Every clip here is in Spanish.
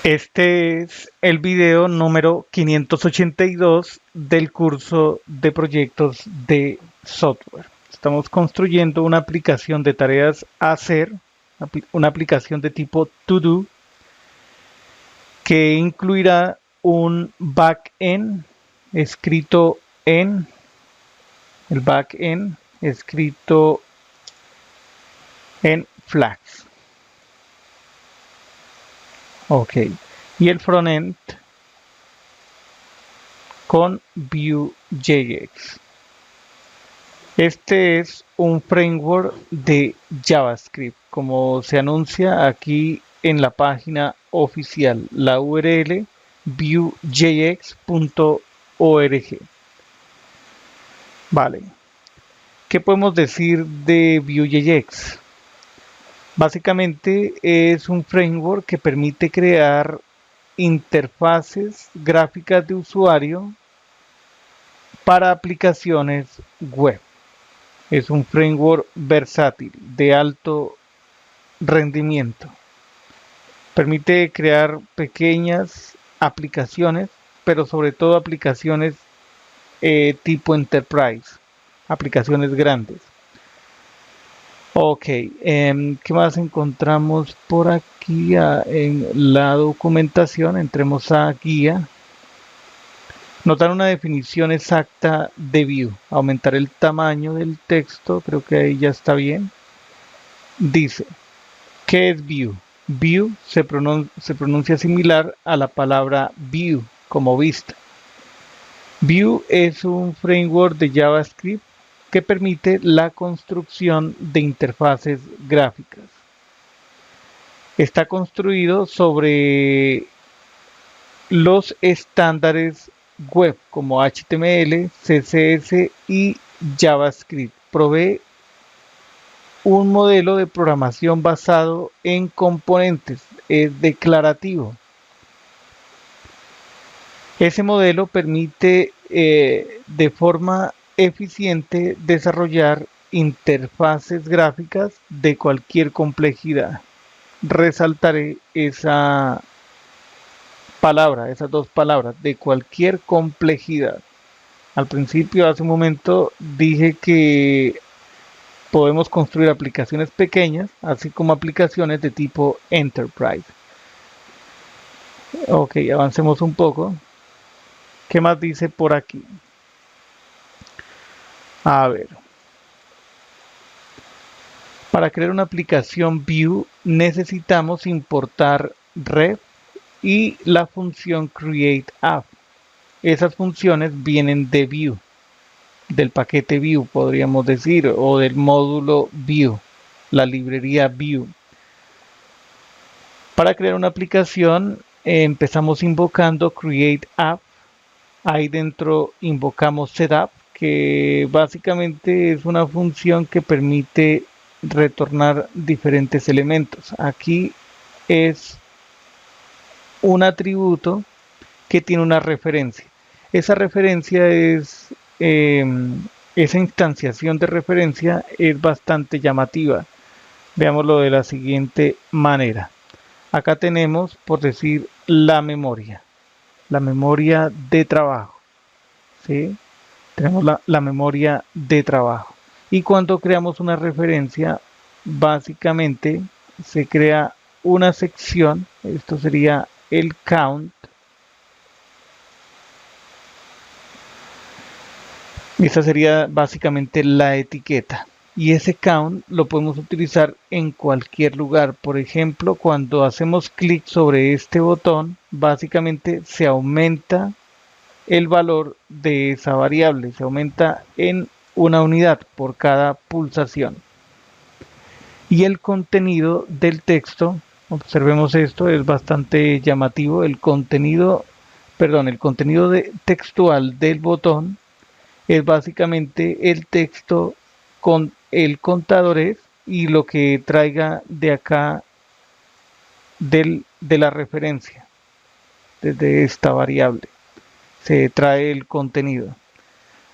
Este es el video número 582 del curso de proyectos de software. Estamos construyendo una aplicación de tareas a hacer, una aplicación de tipo to-do que incluirá un backend escrito en el backend escrito en Flask. Ok. Y el frontend con Vue.js. Este es un framework de JavaScript, como se anuncia aquí en la página oficial, la URL vuejx.org. Vale. ¿Qué podemos decir de Vuejx? Básicamente es un framework que permite crear interfaces gráficas de usuario para aplicaciones web. Es un framework versátil de alto rendimiento. Permite crear pequeñas aplicaciones, pero sobre todo aplicaciones tipo enterprise, aplicaciones grandes. Ok, ¿qué más encontramos por aquí en la documentación? Entremos a guía. Notar una definición exacta de Vue. Aumentar el tamaño del texto, creo que ahí ya está bien. Dice, ¿qué es Vue? Vue se pronuncia similar a la palabra view, como vista. Vue es un framework de JavaScript que permite la construcción de interfaces gráficas. Está construido sobre los estándares web como HTML, CSS y JavaScript. Provee un modelo de programación basado en componentes, es declarativo. Ese modelo permite de forma eficiente desarrollar interfaces gráficas de cualquier complejidad. Resaltaré esa palabra, esas dos palabras, de cualquier complejidad. Al principio, hace un momento, dije que podemos construir aplicaciones pequeñas, así como aplicaciones de tipo Enterprise. Ok, avancemos un poco. ¿Qué más dice por aquí? A ver. Para crear una aplicación Vue necesitamos importar ref y la función createApp. Esas funciones vienen de Vue, del paquete Vue, podríamos decir, o del módulo Vue, la librería Vue. Para crear una aplicación empezamos invocando createApp. Ahí dentro invocamos setup, que básicamente es una función que permite retornar diferentes elementos. Aquí es un atributo que tiene una referencia. Esa referencia es, esa instanciación de referencia es bastante llamativa. Veámoslo de la siguiente manera. Acá tenemos, por decir, la memoria de trabajo. ¿Sí? Tenemos la memoria de trabajo. Y cuando creamos una referencia, básicamente se crea una sección, esto sería el count. Esta sería básicamente la etiqueta. Y ese count lo podemos utilizar en cualquier lugar. Por ejemplo, cuando hacemos clic sobre este botón, básicamente se aumenta el valor de esa variable. Se aumenta en una unidad por cada pulsación. Y el contenido del texto, observemos esto, es bastante llamativo. El contenido textual del botón es básicamente el texto con el contador y lo que traiga de acá de la referencia, desde esta variable, se trae el contenido.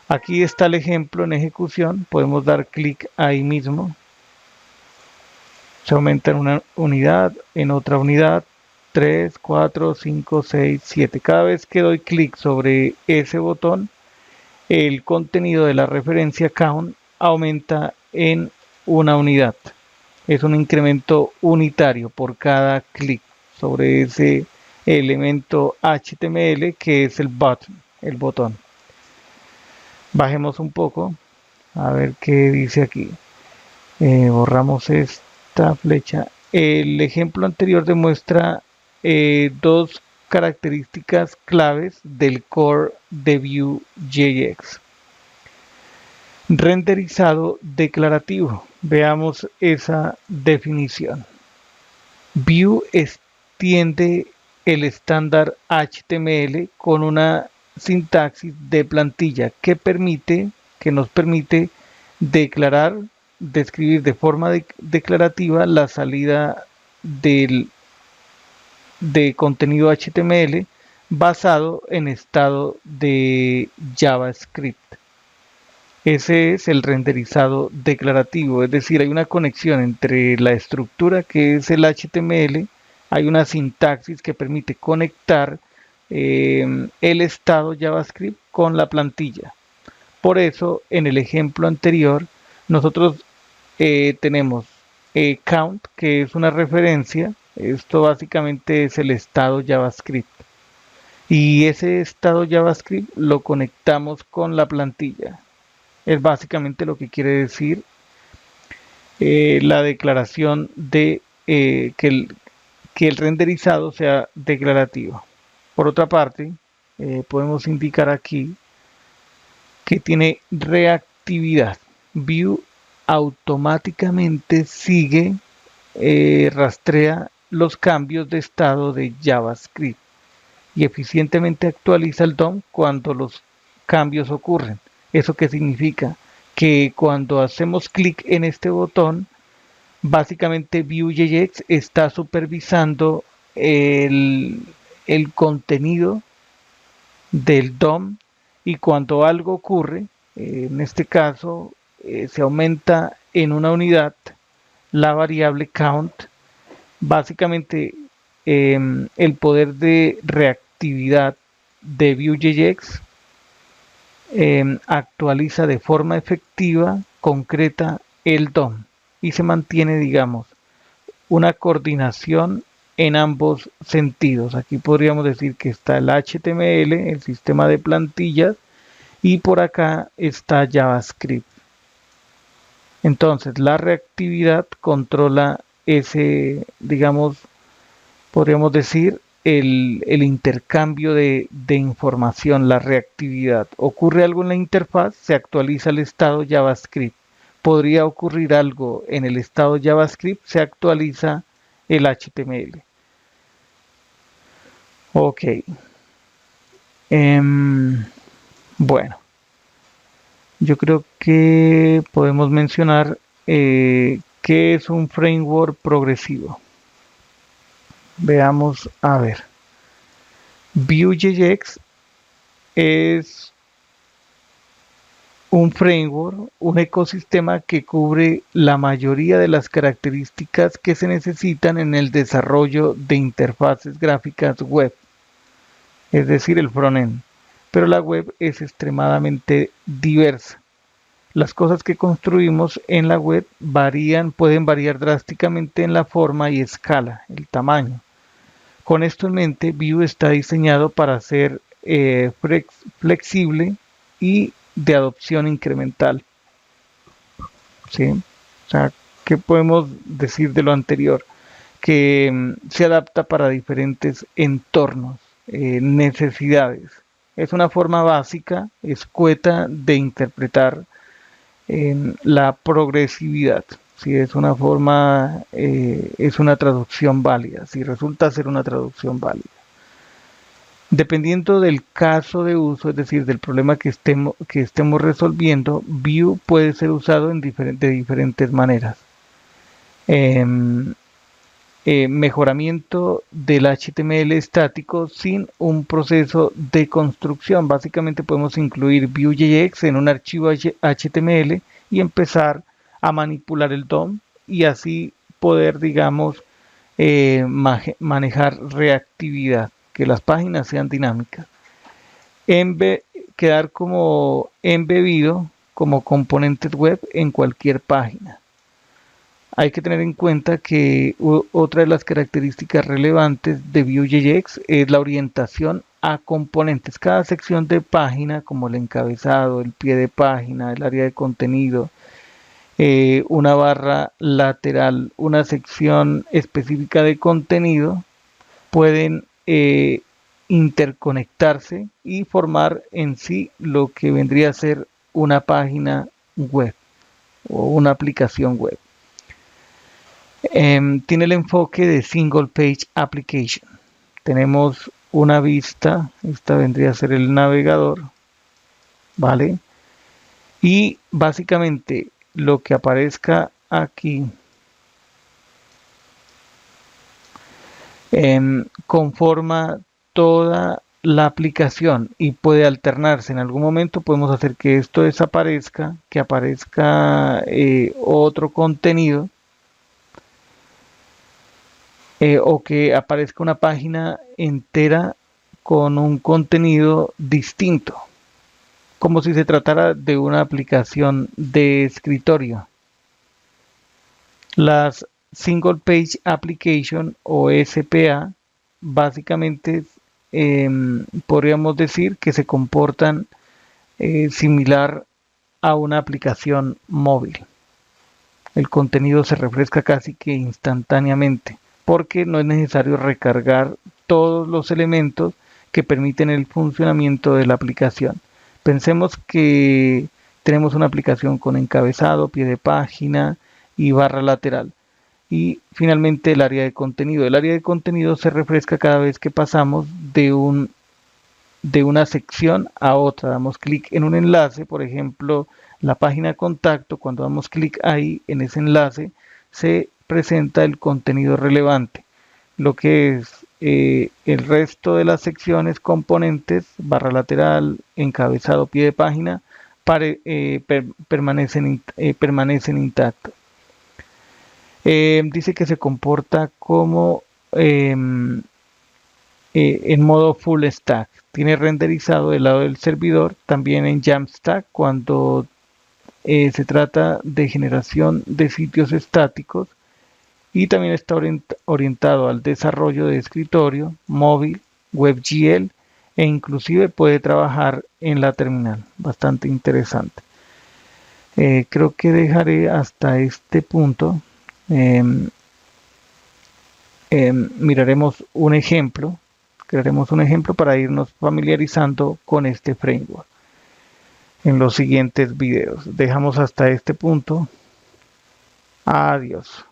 Aquí está el ejemplo en ejecución, podemos dar clic ahí mismo. Se aumenta en una unidad, en otra unidad, 3, 4, 5, 6, 7. Cada vez que doy clic sobre ese botón, el contenido de la referencia count aumenta en una unidad. Es un incremento unitario por cada clic sobre ese elemento HTML que es el botón. Bajemos un poco a ver qué dice aquí. Borramos esta flecha. El ejemplo anterior demuestra dos características claves del core de Vue.js. Renderizado declarativo. Veamos esa definición. Vue extiende el estándar HTML con una sintaxis de plantilla que nos permite describir de forma declarativa la salida de contenido HTML basado en estado de JavaScript. Ese es el renderizado declarativo, es decir, hay una conexión entre la estructura que es el HTML, hay una sintaxis que permite conectar el estado JavaScript con la plantilla. Por eso, en el ejemplo anterior, nosotros tenemos count, que es una referencia. Esto básicamente es el estado JavaScript. Y ese estado JavaScript lo conectamos con la plantilla. Es básicamente lo que quiere decir la declaración de que el renderizado sea declarativo. Por otra parte, podemos indicar aquí que tiene reactividad. Vue automáticamente sigue, rastrea los cambios de estado de JavaScript y eficientemente actualiza el DOM cuando los cambios ocurren. ¿Eso qué significa? Que cuando hacemos clic en este botón, básicamente Vue.js está supervisando el contenido del DOM y cuando algo ocurre, en este caso se aumenta en una unidad la variable count, básicamente el poder de reactividad de Vue.js actualiza de forma efectiva, concreta el DOM y se mantiene, digamos, una coordinación en ambos sentidos. Aquí podríamos decir que está el HTML, el sistema de plantillas, y por acá está JavaScript. Entonces, la reactividad controla ese, digamos, podríamos decir, el intercambio de información, la reactividad. Ocurre algo en la interfaz, se actualiza el estado JavaScript. Podría ocurrir algo en el estado JavaScript, se actualiza el HTML. Ok. Bueno, yo creo que podemos mencionar qué es un framework progresivo. Veamos, a ver. Vue.js es un framework, un ecosistema que cubre la mayoría de las características que se necesitan en el desarrollo de interfaces gráficas web, es decir, el frontend. Pero la web es extremadamente diversa. Las cosas que construimos en la web pueden variar drásticamente en la forma y escala, el tamaño. Con esto en mente, Vue está diseñado para ser flexible y de adopción incremental. ¿Sí? O sea, ¿qué podemos decir de lo anterior? Que se adapta para diferentes entornos, necesidades. Es una forma básica, escueta de interpretar la progresividad. Si es una forma, es una traducción válida, si resulta ser una traducción válida. Dependiendo del caso de uso, es decir, del problema que estemos resolviendo, Vue puede ser usado de diferentes maneras. Mejoramiento del HTML estático sin un proceso de construcción. Básicamente podemos incluir Vue.js en un archivo HTML y empezar a manipular el DOM y así poder, digamos, manejar reactividad, que las páginas sean dinámicas. Quedar como embebido como componentes web en cualquier página. Hay que tener en cuenta que otra de las características relevantes de Vue.jx es la orientación a componentes. Cada sección de página, como el encabezado, el pie de página, el área de contenido, una barra lateral, una sección específica de contenido, pueden interconectarse y formar en sí lo que vendría a ser una página web o una aplicación web. Tiene el enfoque de Single Page Application. Tenemos una vista, esta vendría a ser el navegador, ¿vale? Y básicamente lo que aparezca aquí conforma toda la aplicación y puede alternarse. En algún momento podemos hacer que esto desaparezca, que aparezca otro contenido, o que aparezca una página entera con un contenido distinto, como si se tratara de una aplicación de escritorio. Las Single Page Application o SPA básicamente podríamos decir que se comportan similar a una aplicación móvil. El contenido se refresca casi que instantáneamente, porque no es necesario recargar todos los elementos que permiten el funcionamiento de la aplicación. Pensemos que tenemos una aplicación con encabezado, pie de página y barra lateral. Y finalmente el área de contenido. El área de contenido se refresca cada vez que pasamos de una sección a otra. Damos clic en un enlace, por ejemplo, la página de contacto. Cuando damos clic ahí en ese enlace, se presenta el contenido relevante. Lo que es el resto de las secciones, componentes, barra lateral, encabezado, pie de página, permanecen intactos. Dice que se comporta como en modo full stack. Tiene renderizado del lado del servidor, también en Jamstack cuando se trata de generación de sitios estáticos, y también está orientado al desarrollo de escritorio, móvil, WebGL, e inclusive puede trabajar en la terminal. Bastante interesante. Creo que dejaré hasta este punto. Miraremos un ejemplo, crearemos un ejemplo para irnos familiarizando con este framework en los siguientes videos. Dejamos hasta este punto. Adiós.